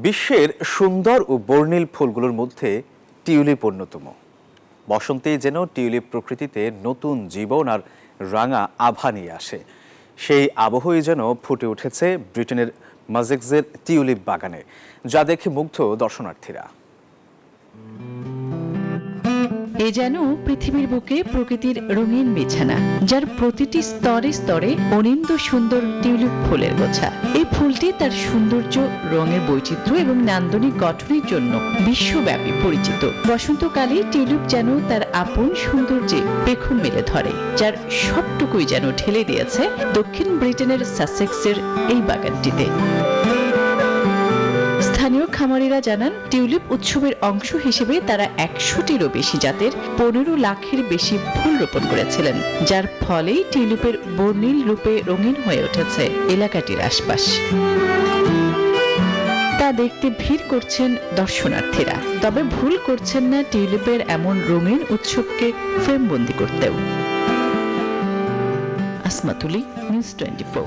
বিশ্বের সুন্দর ও বর্ণিল ফুলগুলোর মধ্যে টিউলিপ অন্যতম। বসন্তেই যেন টিউলিপ প্রকৃতিতে নতুন জীবন আর রাঙা আভা নিয়ে আসে। সেই আবহই যেন ফুটে উঠেছে ব্রিটেনের মাজেক্সের টিউলিপ বাগানে, যা দেখে মুগ্ধ দর্শনার্থীরা। এ যেন পৃথিবীর বুকে প্রকৃতির রঙিন বিছানা, যার প্রতিটি স্তরে স্তরে অনিন্দ সুন্দর টিউলিপ ফুলের গোছা। এই ফুলটি তার সৌন্দর্য, রঙের বৈচিত্র্য এবং নান্দনিক গঠনের জন্য বিশ্বব্যাপী পরিচিত। বসন্তকালে টিউলিপ যেন তার আপন সৌন্দর্যে পেখম মেলে ধরে, যার সবটুকুই যেন ঢেলে দিয়েছে দক্ষিণ ব্রিটেনের সাসেক্সের এই বাগানটিতে। স্থানীয় খামারিরা জানান, টিউলিপ উৎসবের অংশ হিসেবে তারা 100টিরও বেশি জাতের 15 লাখের বেশি ফুল রোপণ করেছিলেন, যার ফলেই টিউলিপের বর্ণিল রূপে রঙিন হয়ে উঠেছে এলাকাটির আশপাশ। তা দেখতে ভিড় করছেন দর্শনার্থীরা, তবে ভুল করছেন না টিউলিপের এমন রঙিন উৎসবকে ফ্রেমবন্দি করতেও। আসমাতুলি, নিউজ 24।